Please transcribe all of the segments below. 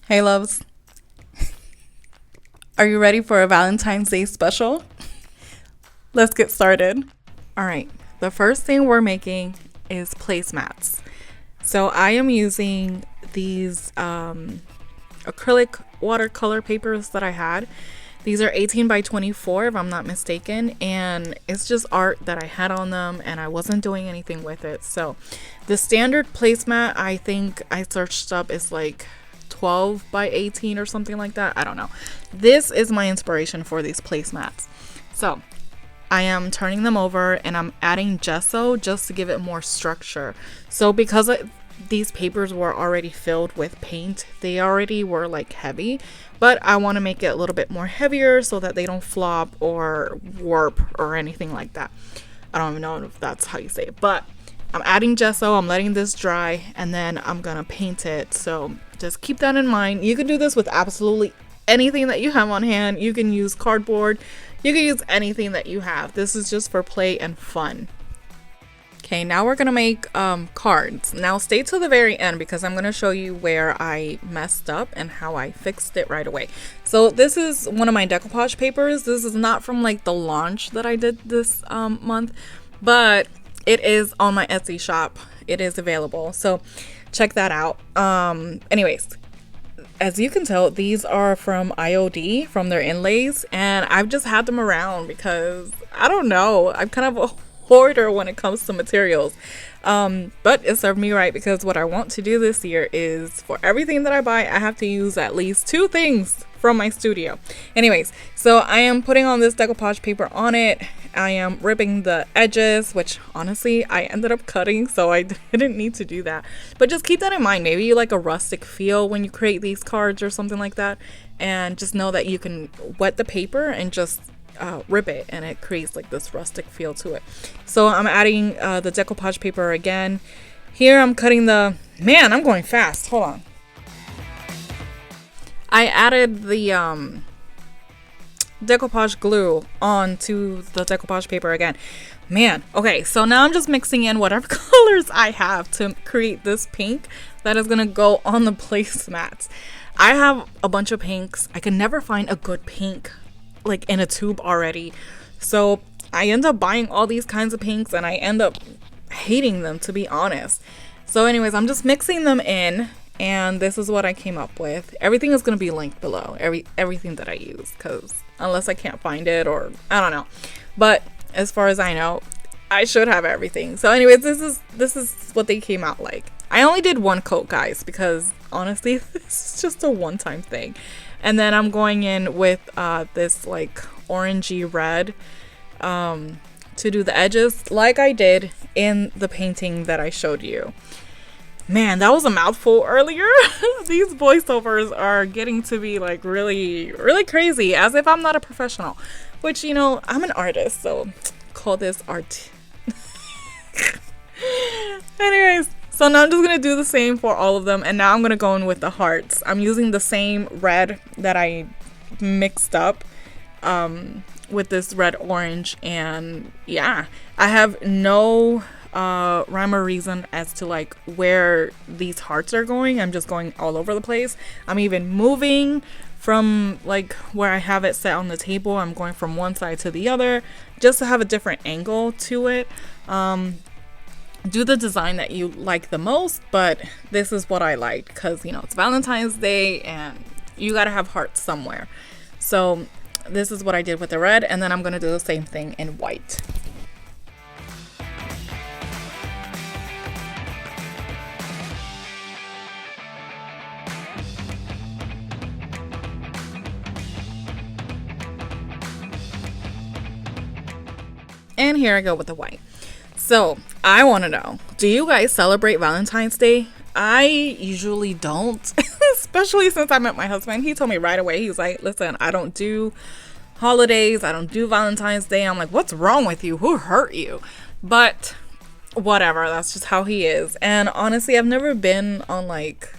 Hey loves, are you ready for a Valentine's Day special? Let's get started. All right, the first thing we're making is placemats. So I am using these acrylic watercolor papers that I had. These are 18 by 24 if I'm not mistaken, and it's just art that I had on them and I wasn't doing anything with it. So the standard placemat I think I searched up is like 12 by 18 or something like that. I don't know. This is my inspiration for these placemats. So I am turning them over and I'm adding gesso just to give it more structure. So because these papers were already filled with paint, they already were like heavy, but I want to make it a little bit more heavier so that they don't flop or warp or anything like that. I don't even know if that's how you say it, but I'm adding gesso, I'm letting this dry, and then I'm gonna paint it. So just keep that in mind. You can do this with absolutely anything that you have on hand. You can use cardboard, you can use anything that you have. This is just for play and fun. Okay, now we're gonna make cards. Now stay till the very end because I'm gonna show you where I messed up and how I fixed it right away. So this is one of my decoupage papers. This is not from like the launch that I did this month, but it is on my Etsy shop. It is available, so check that out. Anyways, as you can tell, these are from IOD, from their inlays, and I've just had them around because I don't know, I'm kind of a hoarder when it comes to materials, but it served me right because what I want to do this year is for everything that I buy I have to use at least 2 things from my studio. Anyways, so I am putting on this decoupage paper on it. I am ripping the edges, which honestly I ended up cutting, so I didn't need to do that, but just keep that in mind. Maybe you like a rustic feel when you create these cards or something like that, and just know that you can wet the paper and just rip it and it creates like this rustic feel to it. So I'm adding the decoupage paper again. Here I'm cutting the, man, I'm going fast, hold on. I added the decoupage glue onto the decoupage paper again. Man, okay, so now I'm just mixing in whatever colors I have to create this pink that is gonna go on the placemats. I have a bunch of pinks. I can never find a good pink like in a tube already, so I end up buying all these kinds of pinks and I end up hating them, to be honest. So anyways, I'm just mixing them in and this is what I came up with. Everything is going to be linked below, everything that I use, because unless I can't find it, or I don't know, but as far as I know I should have everything. So anyways, this is what they came out like. I only did 1 coat, guys, because honestly this is just a one-time thing. And then I'm going in with this like orangey red to do the edges like I did in the painting that I showed you. Man, that was a mouthful earlier. These voiceovers are getting to be like really, really crazy, as if I'm not a professional, which, you know, I'm an artist, so call this art. Anyways, so now I'm just going to do the same for all of them, and now I'm going to go in with the hearts. I'm using the same red that I mixed up with this red orange, and yeah, I have no rhyme or reason as to like where these hearts are going. I'm just going all over the place. I'm even moving from like where I have it set on the table. I'm going from one side to the other just to have a different angle to it. Do the design that you like the most, but this is what I like because, you know, it's Valentine's Day and you gotta have hearts somewhere. So this is what I did with the red, and then I'm gonna do the same thing in white. And here I go with the white. So I want to know, do you guys celebrate Valentine's Day? I usually don't, especially since I met my husband. He told me right away, he's like, listen, I don't do holidays, I don't do Valentine's Day. I'm like, what's wrong with you? Who hurt you? But whatever, that's just how he is. And honestly, I've never been on like,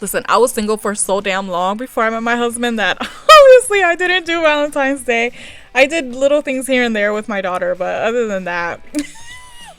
listen, I was single for so damn long before I met my husband that obviously I didn't do Valentine's Day. I did little things here and there with my daughter, but other than that,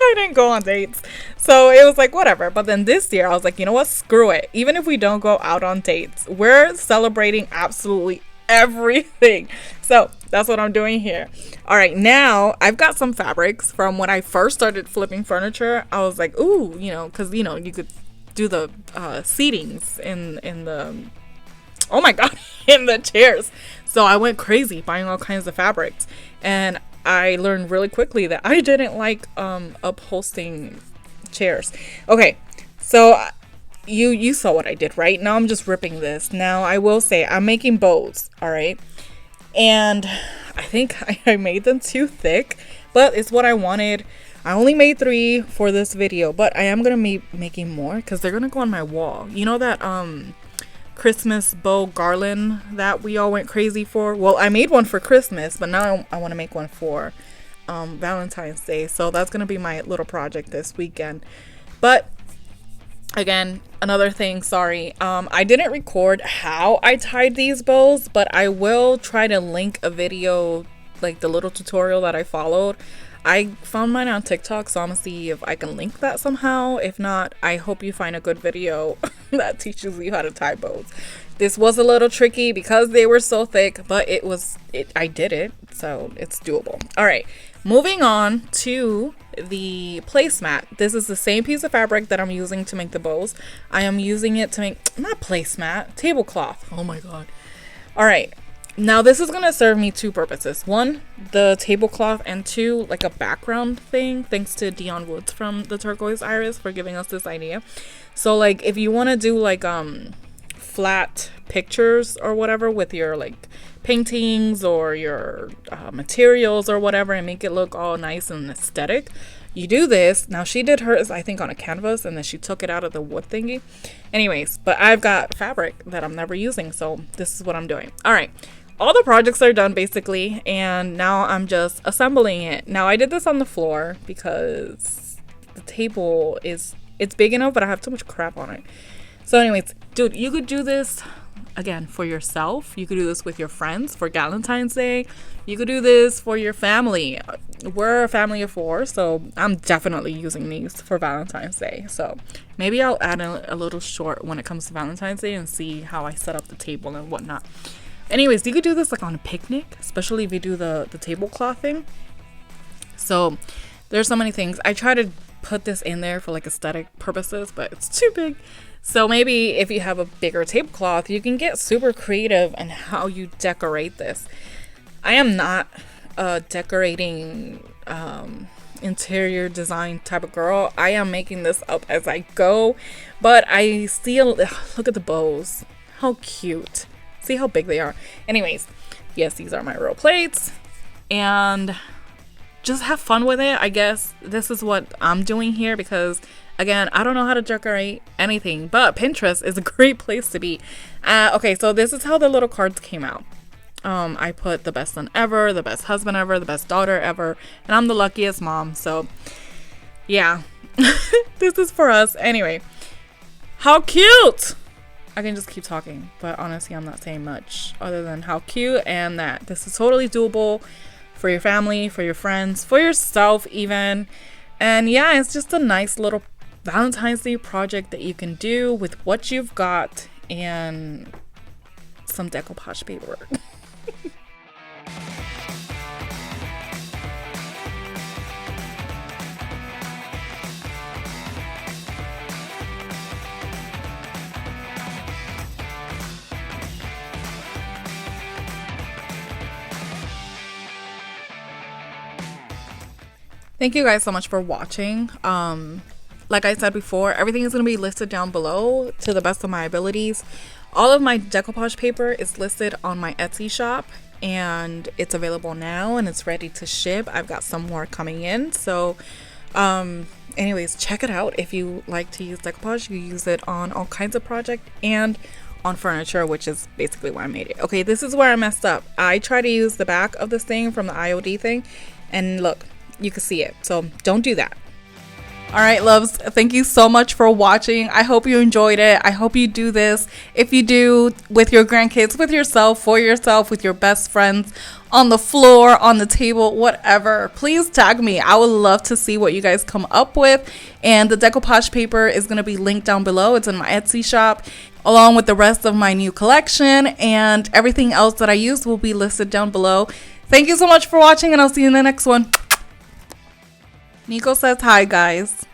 I didn't go on dates. So it was like, whatever. But then this year, I was like, you know what? Screw it. Even if we don't go out on dates, we're celebrating absolutely everything. So that's what I'm doing here. All right, now I've got some fabrics from when I first started flipping furniture. I was like, ooh, you know, because, you know, you could do the seatings in the, oh my God, in the chairs. So I went crazy buying all kinds of fabrics. And I learned really quickly that I didn't like upholstering chairs. Okay, so you saw what I did, right? Now I'm just ripping this. Now I will say I'm making bows, all right? And I think I made them too thick, but it's what I wanted. I only made 3 for this video, but I am gonna be making more because they're gonna go on my wall. You know that Christmas bow garland that we all went crazy for? Well, I made one for Christmas, but now I want to make one for Valentine's Day. So that's gonna be my little project this weekend. But again, another thing, sorry, I didn't record how I tied these bows, but I will try to link a video, like the little tutorial that I followed. I found mine on TikTok, so I'm gonna see if I can link that somehow. If not, I hope you find a good video that teaches you how to tie bows. This was a little tricky because they were so thick, but I did it, so it's doable. All right, moving on to the placemat. This is the same piece of fabric that I'm using to make the bows. I am using it to make, not placemat, tablecloth. Oh my God. All right. Now this is going to serve me 2 purposes. 1, the tablecloth, and 2, like a background thing. Thanks to Dion Woods from the Turquoise Iris for giving us this idea. So like if you want to do like flat pictures or whatever with your like paintings or your materials or whatever and make it look all nice and aesthetic, you do this. Now she did hers, I think, on a canvas, and then she took it out of the wood thingy. Anyways, but I've got fabric that I'm never using, so this is what I'm doing. All right. All the projects are done basically, and now I'm just assembling it. Now I did this on the floor because the table it's big enough, but I have too much crap on it. So anyways, dude, you could do this again for yourself. You could do this with your friends for Galentine's Day. You could do this for your family. We're a family of 4, so I'm definitely using these for Valentine's Day. So maybe I'll add a little short when it comes to Valentine's Day and see how I set up the table and whatnot. Anyways, you could do this like on a picnic, especially if you do the tablecloth thing. So there's so many things. I try to put this in there for like aesthetic purposes, but it's too big. So maybe if you have a bigger tablecloth, you can get super creative in how you decorate this. I am not a decorating interior design type of girl. I am making this up as I go, but I see look at the bows. How cute. See how big they are. Anyways, yes, these are my real plates, and just have fun with it. I guess this is what I'm doing here because, again, I don't know how to decorate anything, but Pinterest is a great place to be. Okay, so this is how the little cards came out. I put the best son ever, the best husband ever, the best daughter ever, and I'm the luckiest mom. So yeah, this is for us. Anyway, how cute. I can just keep talking, but honestly, I'm not saying much other than how cute and that this is totally doable for your family, for your friends, for yourself even. And yeah, it's just a nice little Valentine's Day project that you can do with what you've got and some decoupage paper. Thank you guys so much for watching. Like I said before, everything is going to be listed down below to the best of my abilities. All of my decoupage paper is listed on my Etsy shop, and it's available now and it's ready to ship. I've got some more coming in. So anyways, check it out. If you like to use decoupage, you use it on all kinds of projects and on furniture, which is basically why I made it. Okay, this is where I messed up. I tried to use the back of this thing from the IOD thing, and look, you can see it. So don't do that. All right, loves, thank you so much for watching. I hope you enjoyed it. I hope you do this. If you do, with your grandkids, with yourself, for yourself, with your best friends, on the floor, on the table, whatever, please tag me. I would love to see what you guys come up with. And the decoupage paper is going to be linked down below. It's in my Etsy shop, along with the rest of my new collection, and everything else that I use will be listed down below. Thank you so much for watching, and I'll see you in the next one. Nico says hi, guys.